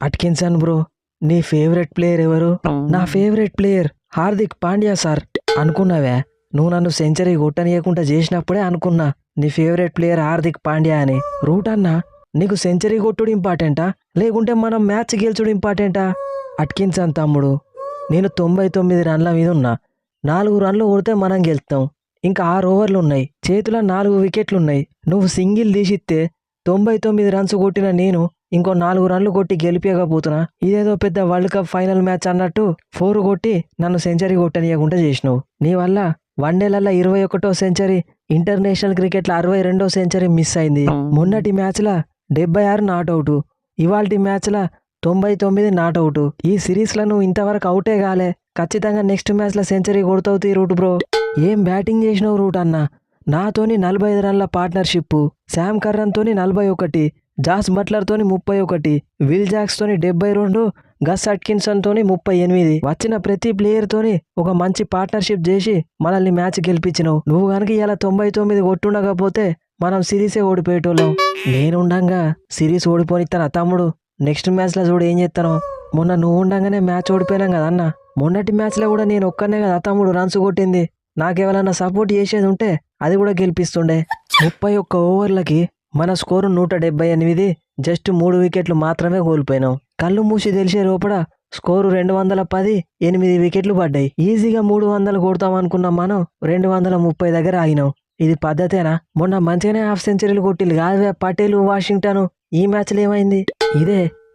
Atkinson bro, నీ favourite player ఎవరు? నా favourite player Hardik Pandya sir. అనుకున్నావే, నువ్వు నన్ను సెంచరీ కొట్టనీయకుండా చేసినప్పుడే అనుకున్నా నీ ఫేవరెట్ ప్లేయర్ హార్దిక్ పాండ్యా అని. రూట్ అన్నా, నీకు సెంచరీ కొట్టుడు ఇంపార్టెంటా లేకుంటే మనం మ్యాచ్ గెలిచుడు ఇంపార్టెంటా? అట్కిన్సన్ తమ్ముడు, నేను 99 రన్ల మీద ఉన్నా. 4 రన్లు కొడితే మనం గెలుస్తాం. ఇంకా 6 ఓవర్లు ఉన్నాయి, చేతిలో 4 వికెట్లున్నాయి. నువ్వు సింగిల్ తీసిస్తే 99 రన్స్ కొట్టిన నేను ఇంకో 4 రన్లు కొట్టి గెలిపేయకపోతున్నా. ఇదేదో పెద్ద వరల్డ్ కప్ ఫైనల్ మ్యాచ్ అన్నట్టు 4 కొట్టి నన్ను సెంచరీ కొట్టనీయకుండా చేసినావు. నీ వల్ల వన్డేలల్లో 21వ సెంచరీ, ఇంటర్నేషనల్ క్రికెట్లో 62వ సెంచరీ మిస్ అయింది. మొన్నటి మ్యాచ్ల 76 నాట్అవుట్, ఇవాల్టి మ్యాచ్ల 99 నాట్అవుట్. ఈ సిరీస్లో నువ్వు ఇంతవరకు అవుటే కాలే. ఖచ్చితంగా నెక్స్ట్ మ్యాచ్లో సెంచరీ కొడతావు తీ రూట్ బ్రో. ఏం బ్యాటింగ్ చేసినావు రూట్ అన్న. నాతోని 45 రన్ల పార్ట్నర్షిప్, శామ్ కర్రన్తోని 41, జాస్ బట్లర్తోని 31, విల్ జాక్స్తోని 72, గస్ అట్కిన్సన్తోని 38. వచ్చిన ప్రతి ప్లేయర్తోని ఒక మంచి పార్ట్నర్షిప్ చేసి మనల్ని మ్యాచ్ గెలిపించినావు. నువ్వు కనుక ఇలా 99 కొట్టుండకపోతే మనం సిరీసే ఓడిపోయేటోళ్ళం. నేనుండంగా సిరీస్ ఓడిపోనిస్తాను తమ్ముడు. నెక్స్ట్ మ్యాచ్లో చూడు ఏం చేస్తాను. మొన్న నువ్వు ఉండంగానే మ్యాచ్ ఓడిపోయినాం కదా అన్న. మొన్నటి మ్యాచ్లో కూడా నేను ఒక్కనే కదా తమ్ముడు రన్స్ కొట్టింది. నాకెవరన్నా సపోర్ట్ చేసేది ఉంటే అది కూడా గెలిపిస్తుండే. 31 ఓవర్లకి మన స్కోరు 178, జస్ట్ 3 వికెట్లు మాత్రమే కోల్పోయినాం. కళ్ళు మూసి తెలిసే లోపల స్కోరు 210, 8 వికెట్లు పడ్డాయి. ఈజీగా 300 కొడతాం అనుకున్నాం, మనం 230 దగ్గర ఆగినాం. ఇది పద్ధతేనా? మొన్న మంచిగానే హాఫ్ సెంచరీలు కొట్టిల్లు కాదువే పటేల్, వాషింగ్టన్. ఈ మ్యాచ్లో ఏమైంది?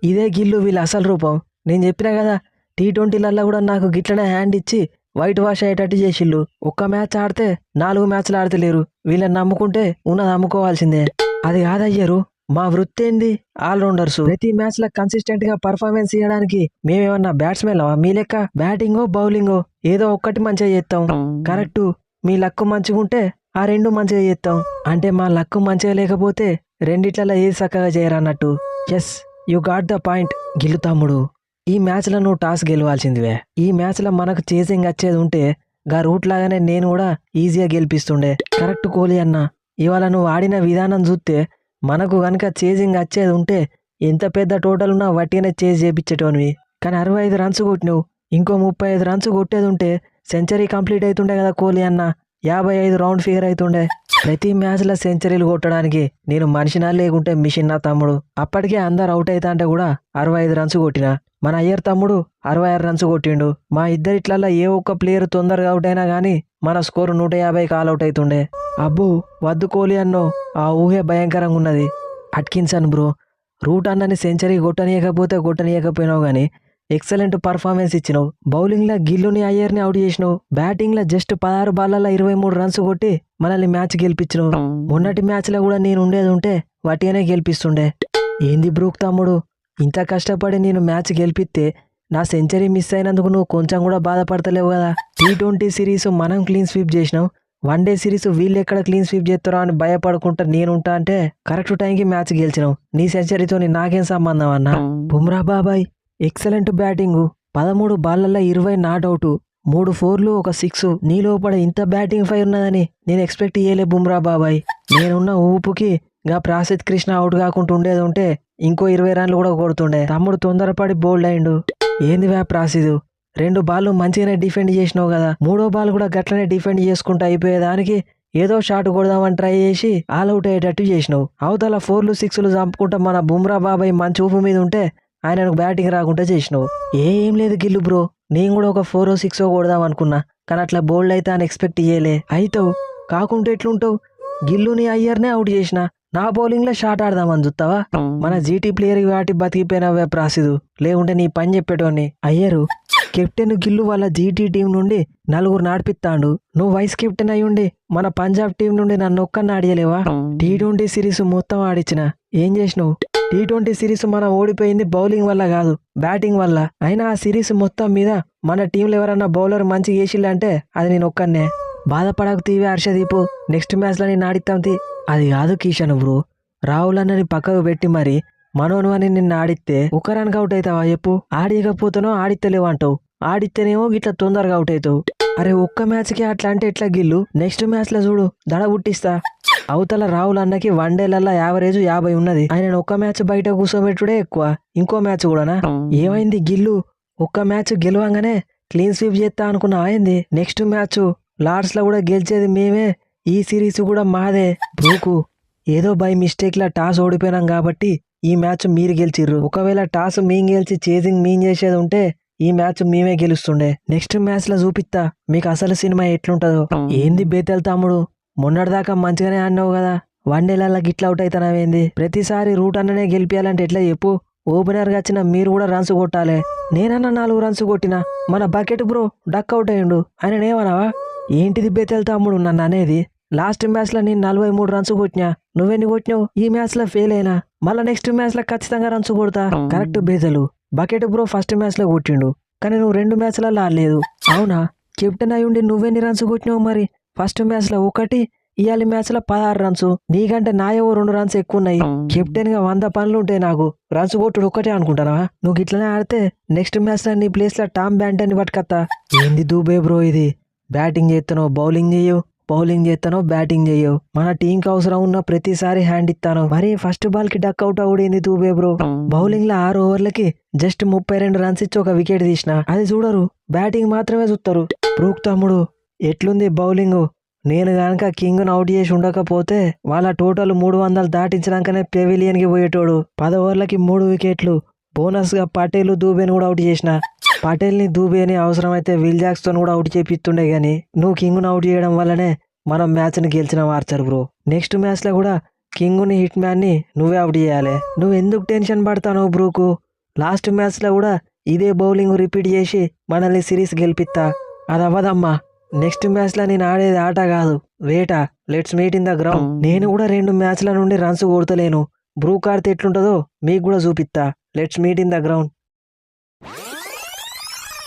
ఇదే గిల్లు వీళ్ళ అసలు రూపం. నేను చెప్పినా కదా, T20లలో కూడా నాకు గిట్లనే హ్యాండ్ ఇచ్చి వైట్ వాష్ అయ్యేటట్టు చేసిళ్ళు. ఒక్క మ్యాచ్ ఆడితే 4 మ్యాచ్లు ఆడతలేరు. వీళ్ళని నమ్ముకుంటే ఉన్నది అమ్ముకోవాల్సిందే. అది కాదయ్యారు, మా వృత్తి ఏంది? ఆల్రౌండర్స్. ప్రతి మ్యాచ్ లో కన్సిస్టెంట్ గా పర్ఫార్మెన్స్ ఇవ్వడానికి మేమేమన్నా బ్యాట్స్మెన్ మీ లెక్క బ్యాటింగో బౌలింగో ఏదో ఒక్కటి మంచిగా చేస్తాం. కరెక్టు, మీ లక్కు మంచిగుంటే ఆ 2 మంచిగా చేస్తాం. అంటే మా లక్కు మంచిగా లేకపోతే రెండిట్లలో ఏది చక్కగా చేయరన్నట్టు. Yes, you got the point. Gill తమ్ముడు, ఈ మ్యాచ్లో నువ్వు టాస్ గెలవాల్సిందివే. ఈ మ్యాచ్లో మనకు చేసింగ్ వచ్చేది ఉంటే గా రూట్ లాగానే నేను కూడా ఈజీగా గెలిపిస్తుండే. కరెక్ట్ కోహ్లీ అన్న, ఇవాళ నువ్వు ఆడిన విధానం చూస్తే మనకు కనుక చేసింగ్ వచ్చేది ఉంటే ఎంత పెద్ద టోటల్ ఉన్నా వట్టిగానే చేజ్ చేపించేటోనివి. కానీ 65 రన్స్ కొట్టినావు. ఇంకో 35 రన్స్ కొట్టేది ఉంటే సెంచరీ కంప్లీట్ అవుతుండే కదా కోహ్లీ అన్న. 55 రౌండ్ ఫిగర్ అవుతుండే. ప్రతి మ్యాచ్లో సెంచరీలు కొట్టడానికి నేను మనిషినా లేకుంటే మిషన్ నా తమ్ముడు. అప్పటికే అందరు అవుట్ అవుతా అంటే కూడా 65 రన్స్ కొట్టినా. మన అయ్యర్ తమ్ముడు 66 రన్స్ కొట్టిండు. మా ఇద్దరిట్లల్లో ఏ ఒక్క ప్లేయర్ తొందరగా అవుట్ అయినా కానీ మన స్కోరు 150 అవుట్ అవుతుండే. అబ్బో వద్దు కోహ్లీ అన్నో, ఆ ఊహే భయంకరంగా ఉన్నది. అట్కిన్సన్ బ్రో, రూట్ అన్నని సెంచరీ కొట్టనీయకపోయినావు కానీ ఎక్సలెంట్ పర్ఫార్మెన్స్ ఇచ్చినావు. బౌలింగ్లో గిల్లుని అయ్యర్ని అవుట్ చేసినావు. బ్యాటింగ్లో జస్ట్ 16 బాళ్లలో 23 రన్స్ కొట్టి మనల్ని మ్యాచ్ గెలిపించినావు. మొన్నటి మ్యాచ్లో కూడా నేను ఉండేది ఉంటే వాటిగానే గెలిపిస్తుండే. ఏంది బ్రూక్ తమ్ముడు, ఇంత కష్టపడి నేను మ్యాచ్ గెలిపిస్తే నా సెంచరీ మిస్ అయినందుకు నువ్వు కొంచెం కూడా బాధపడతలేవు కదా? T20 సిరీస్ మనం క్లీన్ స్వీప్ చేసినావు. వన్డే సిరీస్ వీళ్ళు ఎక్కడ క్లీన్ స్వీప్ చేస్తారో అని భయపడుకుంటా నేనుంటా అంటే కరెక్ట్ టైంకి మ్యాచ్ గెలిచినావు. నీ సెంచరీతో నాకేం సంబంధం అన్న? బుమ్రా బాబాయ్ ఎక్సలెంట్ బ్యాటింగు. 13 బాళ్లలో 20 నాట్అవుట్, 3 4లు, 1 6. నీ లోపల ఇంత బ్యాటింగ్ ఫైర్ ఉన్నదని నేను ఎక్స్పెక్ట్ చేయలే బుమ్రా బాబాయ్. నేనున్న ఊపుకి గా ప్రాసిద్ కృష్ణ అవుట్ కాకుండా ఉండేది ఉంటే ఇంకో 20 రన్లు కూడా కొడుతుండే. తమ్ముడు తొందరపడి బోల్డ్ అయిండు. ఏంది ప్రాసిద్, 2 బాళ్ళు మంచిగానే డిఫెండ్ చేసినావు కదా, 3వ బాల్ కూడా గట్లనే డిఫెండ్ చేసుకుంటూ అయిపోయేదానికి ఏదో షాట్ కొడదామని ట్రై చేసి ఆల్అవుట్ అయ్యేటట్టు చేసినావు. అవతల 4లు 6లు చంపుకుంటా మన బుమ్రా బాబాయ్ మంచి ఊపు మీద ఉంటే ఆయనకు బ్యాటింగ్ రాకుండా చేసినావు. ఏం లేదు గిల్లు బ్రో, నేను కూడా ఒక 4 or 6 కొడదాం అనుకున్నా, కానీ అట్లా బోల్డ్ అయితే అని ఎక్స్పెక్ట్ చేయలే. అయితావు కాకుంటే ఎట్లుంటావు? గిల్లుని అయ్యర్నే అవుట్ చేసిన, నా బౌలింగ్లో షాట్ ఆడదామని చూస్తావా? మన జీటీ ప్లేయర్ వాటి బతికిపోయినవే ప్రాసిదు, లేకుంటే నీ పని చెప్పేటోని. అయ్యరు కెప్టెన్ గిల్లు వాళ్ళ జీటీ టీం నుండి 4 నడిపిస్తాడు. నువ్వు వైస్ కెప్టెన్ అయ్యుండి మన పంజాబ్ టీం నుండి నన్ను ఒక్కని ఆడియలేవా? T20 సిరీస్ మొత్తం ఆడిచిన, ఏం చేసినావు? T20 సిరీస్ మనం ఓడిపోయింది బౌలింగ్ వల్ల కాదు, బ్యాటింగ్ వల్ల. అయినా ఆ సిరీస్ మొత్తం మీద మన టీంలో ఎవరన్నా బౌలర్ మంచిగా వేసిల్లంటే అది నేను ఒక్కనే. బాధపడకు తీవే హర్షదీపు, నెక్స్ట్ మ్యాచ్లో నేను ఆడిస్తాం తీ. అది కాదు కిషన్ బ్రో, రాహుల్ అన్నని పక్కకు పెట్టి మరి మనోను అని నిన్ను ఆడిస్తే ఒక రన్కి అవుట్ అవుతావా చెప్పు? ఆడియకపోతేనో ఆడిత్తలేవు అంటావు, ఆడితేనేమో గిట్లా తొందరగా అవుట్ అవుతావు. అరే ఒక్క మ్యాచ్కి అట్లా అంటే ఎట్లా గిల్లు? నెక్స్ట్ మ్యాచ్లో చూడు దడ పుట్టిస్తా. అవతల రాహుల్ అన్నకి వన్డేలల్లా యావరేజ్ 50 ఉన్నది. ఆయన ఒక్క మ్యాచ్ బయట కూర్చోబెట్టుడే ఎక్కువ. ఇంకో మ్యాచ్ కూడానా? ఏమైంది గిల్లు? ఒక్క మ్యాచ్ గెలవంగానే క్లీన్ స్వీప్ చేస్తా అనుకున్నా అయింది. నెక్స్ట్ మ్యాచ్ లార్డ్స్ లో కూడా గెలిచేది మేమే. ఈ సిరీస్ కూడా మాదే. బ్రూకు ఏదో బై మిస్టేక్ లా టాస్ ఓడిపోయినాం కాబట్టి ఈ మ్యాచ్ మీరు గెలిచిర్రు. ఒకవేళ టాస్ మేము గెలిచి చేసింగ్ మేము చేసేది ఉంటే ఈ మ్యాచ్ మేమే గెలుస్తుండే. నెక్స్ట్ మ్యాచ్ లో చూపిస్తా మీకు అసలు సినిమా ఎట్లుంటదో. ఏంది బేతెల్ తమ్ముడు, మొన్నటిదాకా మంచిగానే ఆడినావు కదా, వన్డేలల్లా గిట్ల అవుట్ అవుతానావేంది? ప్రతిసారి రూట్ అన్ననే గెలిపియాలంటే ఎట్లా చెప్పు? ఓపెనర్ గా వచ్చిన మీరు కూడా రన్స్ కొట్టాలి. నేనన్నా 4 రన్స్ కొట్టినా, మన బకెట్ బ్రో డక్ అవుట్ అయ్యిండు. ఆయన ఏమన్నావా? ఏంటిది బేతెల్ తమ్ముడు నన్ను అనేది? లాస్ట్ మ్యాచ్ లో నేను 43 రన్స్ కొట్టినా, నువ్వెన్ని కొట్టినావు? ఈ మ్యాచ్ లో ఫెయిల్ అయినా, మళ్ళా నెక్స్ట్ మ్యాచ్ లో ఖచ్చితంగా రన్స్ కొడతా. కరెక్ట్ బేతలు. బకెట్ బ్రో ఫస్ట్ మ్యాచ్ లో కొట్టిండు, కానీ నువ్వు 2 మ్యాచ్లలో ఆడలేదు. అవునా? కెప్టెన్ అయి ఉండి నువ్వెన్ని రన్స్ కొట్టినావు మరి? ఫస్ట్ మ్యాచ్ లో 1, ఇవాళ మ్యాచ్ లో 16 రన్స్. నీకంటే నాయేవో 2 రన్స్ ఎక్కువ ఉన్నాయి. కెప్టెన్ గా 100 పనులు ఉంటాయి నాకు, రన్స్ కొట్టుడు ఒక్కటే అనుకుంటానా? నువ్వు ఇట్లనే ఆడితే నెక్స్ట్ మ్యాచ్ లో నీ ప్లేస్ లో టామ్ బ్యాంటన్ పట్టుకత్తా. ఏంది దూబే బ్రో ఇది? బ్యాటింగ్ చేస్తానో బౌలింగ్ చెయ్యవు, బౌలింగ్ చేస్తానో బ్యాటింగ్ చెయ్యవు. మన టీం కి అవసరం ఉన్న ప్రతిసారి హ్యాండ్ ఇస్తాను. మరి ఫస్ట్ బాల్ కి డక్ అవుట్ అవుడేంది దూబే బ్రో? బౌలింగ్ లో 6 ఓవర్లకి జస్ట్ 32 రన్స్ ఇచ్చి ఒక వికెట్ తీసిన, అది చూడరు, బ్యాటింగ్ మాత్రమే చూస్తారు. బ్రూక్ తమ్ముడు ఎట్లుంది బౌలింగ్? నేను గనక కింగ్ ను అవుట్ చేసి ఉండకపోతే వాళ్ళ టోటల్ 300 దాటించినాకనే పెవిలియన్ కి పోయేటోడు. 10 ఓవర్లకి 3 వికెట్లు. బోనస్ గా పటేల్ దూబేని కూడా అవుట్ చేసిన. పటేల్ ని దూబేని అవసరమైతే విల్ జాక్స్ తో కూడా అవుట్ చేపిస్తుండే గానీ నువ్వు కింగ్ ను అవుట్ చేయడం వల్లనే మనం మ్యాచ్ ని గెలిచిన వార్చర్ బ్రో. నెక్స్ట్ మ్యాచ్ లో కూడా కింగ్ ని హిట్ మ్యాన్ ని నువ్వే అవుట్ చేయాలి. నువ్వు ఎందుకు టెన్షన్ పడతావు బ్రూకు? లాస్ట్ మ్యాచ్ లో కూడా ఇదే బౌలింగ్ రిపీట్ చేసి మనల్ని సిరీస్ గెలిపిస్తా. అది అవ్వదమ్మా. నెక్స్ట్ మ్యాచ్ లో నేను ఆడేది ఆట కాదు, వేట. Let's meet in the ground. నేను కూడా 2 మ్యాచ్ల నుండి రన్స్ కొడతలేను. బ్రూక్ ఆడితే ఎట్లుంటుందో మీకు కూడా చూపిస్తా. Let's meet in the ground.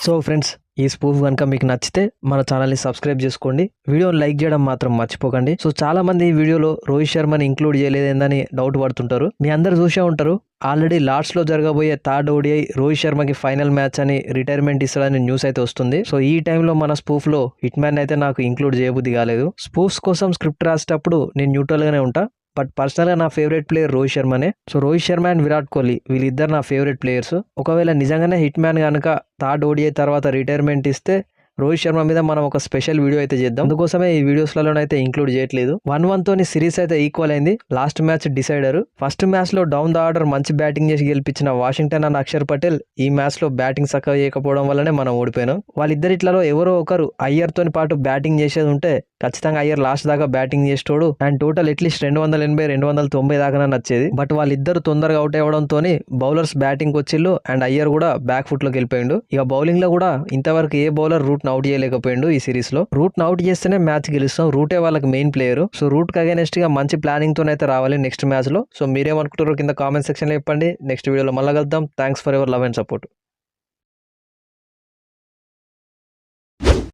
So friends, ఈ స్పూఫ్ కనుక మీకు నచ్చితే మన ఛానల్ని సబ్స్క్రైబ్ చేసుకోండి. వీడియోని లైక్ చేయడం మాత్రం మర్చిపోకండి. సో చాలా మంది ఈ వీడియోలో రోహిత్ శర్మని ఇంక్లూడ్ చేయలేదేందని డౌట్ పడుతుంటారు. మీ అందరు చూసే ఉంటారు, ఆల్రెడీ లార్డ్స్ లో జరగబోయే థర్డ్ ఓడిఐ రోహిత్ శర్మకి ఫైనల్ మ్యాచ్ అని రిటైర్మెంట్ ఇస్తాడని న్యూస్ అయితే వస్తుంది. సో ఈ టైంలో మన స్పూఫ్ లో హిట్ మ్యాన్ అయితే నాకు ఇంక్లూడ్ చేయబుద్ధి కాలేదు. స్పూఫ్స్ కోసం స్క్రిప్ట్ రాసేటప్పుడు నేను న్యూట్రల్ గానే ఉంటా, బట్ పర్సనల్గా నా ఫేవరెట్ ప్లేయర్ రోహిత్ శర్మనే. సో రోహిత్ శర్మ అండ్ విరాట్ కోహ్లీ వీళ్ళిద్దరు నా ఫేవరెట్ ప్లేయర్స్. ఒకవేళ నిజంగానే హిట్ మ్యాన్ కనుక థర్డ్ ఓడిఐ తర్వాత రిటైర్మెంట్ ఇస్తే రోహిత్ శర్మ మీద మనం ఒక స్పెషల్ వీడియో అయితే చేద్దాం. అందుకోసమే ఈ వీడియోస్లలోనైతే ఇంక్లూడ్ చేయట్లేదు. 1-1 తోని సిరీస్ అయితే ఈక్వల్ అయింది. Last match decider. First match లో డౌన్ ద ఆర్డర్ మంచి బ్యాటింగ్ చేసి గెలిపించిన వాషింగ్టన్ అండ్ అక్షర్ పటేల్ ఈ మ్యాచ్ లో బ్యాటింగ్ చక్కగా చేయకపోవడం వల్లనే మనం ఓడిపోయాం. వాళ్ళిద్దరిట్లలో ఎవరో ఒకరు అయ్యర్ తోని పాటు బ్యాటింగ్ చేసేది ఉంటే ఖచ్చితంగా అయ్యర్ లాస్ట్ దాకా బ్యాటింగ్ చేసేటోడు అండ్ టోటల్ అట్లీస్ట్ 280-290 దాకా నచ్చేది. బట్ వాళ్ళిద్దరు తొందరగా అవుట్ అవ్వడంతో బౌలర్స్ బ్యాటింగ్ వచ్చిళ్ళు అండ్ అయ్యర్ కూడా బ్యాక్ ఫుట్ లోకి వెళ్ళిపోయిండు. ఇక బౌలింగ్ లో కూడా ఇంతవరకు ఏ బౌలర్ రూట్ అవుట్ చేయలేకపోయిండు. ఈ సిరీస్ లో రూట్ అవుట్ చేస్తేనే మ్యాచ్ గెలుస్తాం. రూటే వాళ్ళకి మెయిన్ ప్లేయర్. సో రూట్ కి అగైనెస్ట్ గా మంచి ప్లానింగ్ తోనైతే రావాలి నెక్స్ట్ మ్యాచ్ లో. సో మీరేమనుకుంటారో కింద కామెంట్ సెక్షన్ లో చెప్పండి. నెక్స్ట్ వీడియోలో మళ్ళీ కలుద్దాం. Thanks for your love and support.